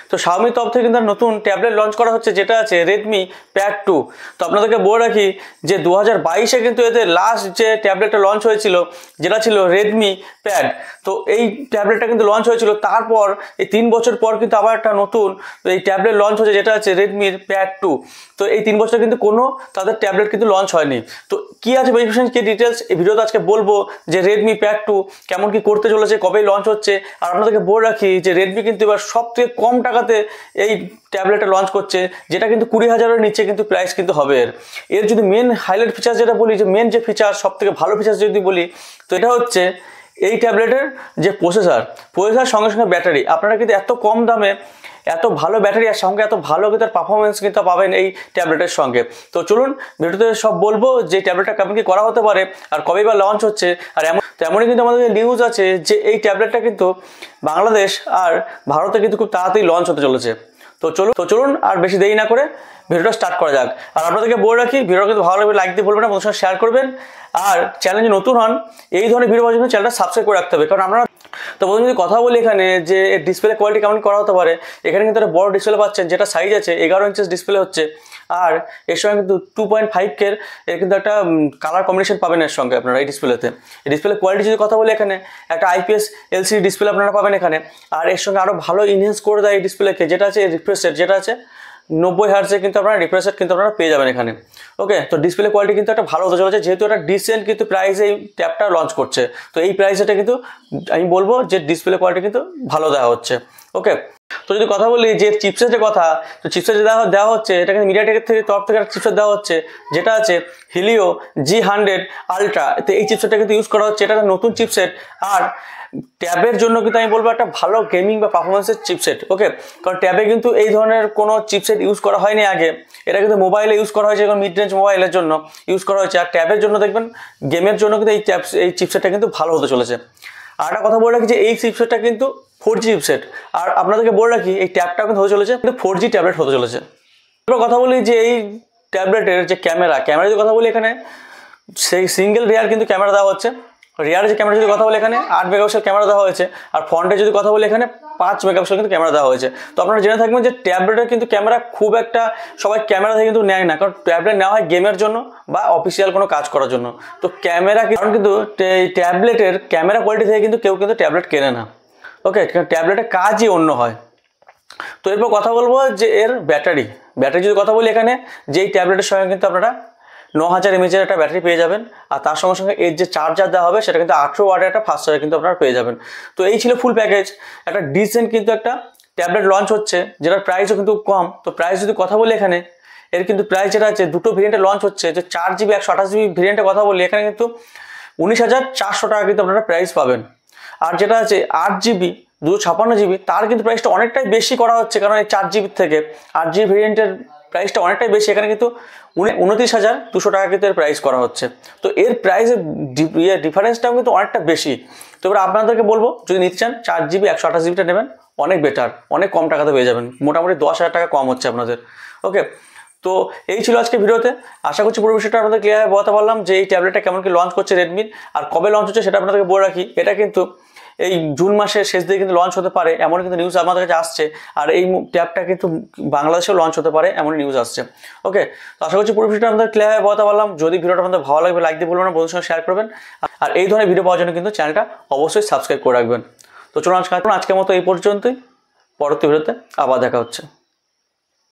তো Xiaomi তরফ থেকে কিন্তু নতুন ট্যাবলেট লঞ্চ করা হচ্ছে, যেটা আছে Redmi Pad 2। তো আপনাদেরকে বলে রাখি যে 2022-এ কিন্তু এদের লাস্ট যে ট্যাবলেটটা লঞ্চ হয়েছিল, যেটা ছিল Redmi Pad। তো এই ট্যাবলেটটা কিন্তু লঞ্চ হয়েছিল, তারপর এই 3 বছর পর কিন্তু আবার একটা নতুন এই ট্যাবলেট লঞ্চ হয়েছে, যেটা আছে Redmi Pad 2। তো এই 3 বছর কিন্তু কোনো তাদের ট্যাবলেট কিন্তু লঞ্চ হয়নি। তো কি আছে স্পেসিফিকেশন, কি ডিটেলস এই ভিডিওতে আজকে বলবো, যে Redmi Pad 2 কেমন কি করতে চলেছে, কবে লঞ্চ হচ্ছে। আর আপনাদেরকে বলে রাখি যে Redmi কিন্তু এবার সবথেকে কম টাকাতে এই ট্যাবলেটটা লঞ্চ করছে, যেটা কিন্তু 20,000-এর নিচে কিন্তু প্রাইস কিন্তু হবে। এর যদি মেন হাইলাইট ফিচার যেটা বলি, যে মেন যে ফিচার সবথেকে ভালো ফিচার যদি বলি, তো এটা হচ্ছে এই ট্যাবলেটের যে প্রসেসর সঙ্গে সঙ্গে ব্যাটারি। আপনারা কিন্তু এত কম দামে এত ভালো ব্যাটারি আর সঙ্গে এত ভালো কিন্তু পারফরমেন্স কিন্তু পাবেন এই ট্যাবলেটের সঙ্গে। তো চলুন ভিডিওতে সব বলবো যে ট্যাবলেটটা কেমন কি করা হতে পারে আর কবে বা লঞ্চ হচ্ছে। আর এমনই কিন্তু আমাদের নিউজ আছে যে এই ট্যাবলেটটা কিন্তু বাংলাদেশ আর ভারতে কিন্তু খুব তাড়াতাড়ি লঞ্চ হতে চলেছে। তো চলুন আর বেশি দেরি না করে ভিডিওটা স্টার্ট করা যাক। আর আপনাদেরকে বলে রাখি, ভিডিওটা কিন্তু ভালো লাগবে লাইক দিয়ে বলবেন না, বন্ধুদের সঙ্গে শেয়ার করবেন। আর চ্যানেলে নতুন হন, এই ধরনের ভিডিও পাওয়ার জন্য চ্যানেলটা সাবস্ক্রাইব করে রাখতে হবে, কারণ আমরা তো বন্ধু যদি কথা বলি এখানে যে ডিসপ্লে কোয়ালিটি কেমন করা হতে পারে। এখানে কিন্তু একটা বড় ডিসপ্লে পাচ্ছেন, যেটা সাইজ আছে 11 ইঞ্চেস ডিসপ্লে হচ্ছে। আর এর সঙ্গে কিন্তু 2.5K এর কিন্তু একটা কালার কম্বিনেশন পাবেন এর সঙ্গে আপনারা এই ডিসপ্লেতে। এই ডিসপ্লে কোয়ালিটি যদি কথা বলি, এখানে একটা IPS LCD ডিসপ্লে আপনারা পাবেন এখানে। আর এর সঙ্গে আরও ভালো ইনহ্যান্স করে দেয় এই ডিসপ্লেকে, যেটা আছে রিফ্রেশ রেট, যেটা আছে 90 হার্টজে কিন্তু আপনারা রিফ্রেশ রেট কিন্তু আপনারা পেয়ে যাবেন এখানে। ওকে, তো ডিসপ্লে কোয়ালিটি কিন্তু একটা ভালো হতে চলেছে, যেহেতু একটা ডিসেন্ট কিন্তু প্রাইসে এই ট্যাবটা লঞ্চ করছে। তো এই প্রাইসটা কিন্তু আমি বলবো যে ডিসপ্লে কোয়ালিটি কিন্তু ভালো দেওয়া হচ্ছে। ওকে, তো যদি কথা বলি যে চিপসেটের কথা, তো চিপসেট দেওয়া হচ্ছে, এটা কিন্তু মিডিয়াটেকের তরফ থেকে একটা চিপসেট দেওয়া হচ্ছে, যেটা আছে Helio G100 Ultra। তো এই চিপসেটটা কিন্তু ইউজ করা হচ্ছে, এটা একটা নতুন চিপসেট। আর ট্যাবের জন্য কিন্তু আমি বলবো একটা ভালো গেমিং বা পারফরমেন্সের চিপসেট। ওকে, কারণ ট্যাবে কিন্তু এই ধরনের কোনো চিপসেট ইউজ করা হয়নি আগে। এটা কিন্তু মোবাইলে ইউজ করা হয়েছে, এখন মিড রেঞ্জ মোবাইলের জন্য ইউজ করা হয়েছে। আর ট্যাবের জন্য দেখবেন গেমের জন্য কিন্তু এই চিপসেটটা কিন্তু ভালো হতে চলেছে। আর একটা কথা বলে রাখি যে এই চিপসেটটা কিন্তু 4G চিপসেট। আর আপনাদেরকে বলে রাখি এই ট্যাবটা কিন্তু হতে চলেছে কিন্তু 4G ট্যাবলেট হতে চলেছে। এবার কথা বলি যে এই ট্যাবলেটের যে ক্যামেরা যদি কথা বলি, এখানে সেই সিঙ্গেল রিয়ার কিন্তু ক্যামেরা দেওয়া হচ্ছে। রিয়ার যে ক্যামেরা যদি কথা বলি, এখানে 8 মেগাপিক্সেল ক্যামেরা দেওয়া হয়েছে। আর ফ্রন্টে যদি কথা বলি, এখানে 5 মেগাপিক্সেল কিন্তু ক্যামেরা দেওয়া হয়েছে। তো আপনারা জেনে থাকবেন যে ট্যাবলেটের কিন্তু ক্যামেরা খুব একটা সবাই ক্যামেরা থেকে কিন্তু নেয় না, কারণ ট্যাবলেট নেওয়া হয় গেমের জন্য বা অফিসিয়াল কোনো কাজ করার জন্য। তো ক্যামেরা কারণ কিন্তু এই ট্যাবলেটের ক্যামেরা কোয়ালিটি থেকে কিন্তু কেউ কিন্তু ট্যাবলেট কেনে না। ওকে, ট্যাবলেটের কাজই অন্য হয়। তো এরপর কথা বলবো যে এর ব্যাটারি যদি কথা বলি, এখানে যে এই ট্যাবলেটের সঙ্গে কিন্তু আপনারা 9000 mAh একটা ব্যাটারি পেয়ে যাবেন। আর তার সঙ্গে সঙ্গে এর যে চার্জার দেওয়া হবে, সেটা কিন্তু 18 ওয়াটের একটা ফাস্ট চার্জার কিন্তু আপনারা পেয়ে যাবেন। তো এই ছিল ফুল প্যাকেজ। একটা ডিসেন্ট কিন্তু একটা ট্যাবলেট লঞ্চ হচ্ছে, যেটার প্রাইসও কিন্তু কম। তো প্রাইস যদি কথা বলি, এখানে এর কিন্তু প্রাইস যেটা আছে, দুটো ভেরিয়েন্টে লঞ্চ হচ্ছে। যে 4GB 128GB ভেরিয়েন্টের কথা বলি, এখানে কিন্তু 19,400 টাকা কিন্তু আপনারা প্রাইস পাবেন। আর যেটা আছে 8GB 256GB, তার কিন্তু প্রাইসটা অনেকটাই বেশি করা হচ্ছে, কারণ এই 4GB থেকে 8GB ভেরিয়েন্টের প্রাইসটা অনেকটাই বেশি। এখানে কিন্তু 29,200 টাকা কিন্তু এর প্রাইস করা হচ্ছে। তো এর প্রাইসের ডিফারেন্সটাও কিন্তু অনেকটা বেশি। তো এবার আপনাদেরকে বলবো, যদি নিতে চান 4GB 128GBটা নেবেন, অনেক বেটার, অনেক কম টাকাতে পেয়ে যাবেন, মোটামুটি 10,000 টাকা কম হচ্ছে আপনাদের। ওকে, তো এই ছিল আজকে ভিডিওতে। আশা করছি পুরো বিষয়টা আপনাদের ক্লিয়ার বলতে পারলাম যে এই ট্যাবলেটটা কেমন কি লঞ্চ করছে রেডমির, আর কবে লঞ্চ হচ্ছে সেটা আপনাদেরকে বলে রাখি। এটা কিন্তু এই জুন মাসের শেষ দিকে কিন্তু লঞ্চ হতে পারে, এমন কিন্তু নিউজ আমাদের কাছে আসছে। আর এই ট্যাবটা কিন্তু বাংলাদেশেও লঞ্চ হতে পারে, এমন নিউজ আসছে। ওকে, তো আশা করছি পুরো ভিডিওটা আমাদের ক্লিয়ার বলতে পারলাম। যদি ভিডিওটা আপনাদের ভালো লাগবে লাইক দিয়ে বলবেন না, বন্ধুদের সঙ্গে শেয়ার করবেন। আর এই ধরনের ভিডিও পাওয়ার জন্য কিন্তু চ্যানেলটা অবশ্যই সাবস্ক্রাইব করে রাখবেন। তো চলুন আজকের মতো এই পর্যন্তই, পরবর্তী ভিডিওতে আবার দেখা হচ্ছে।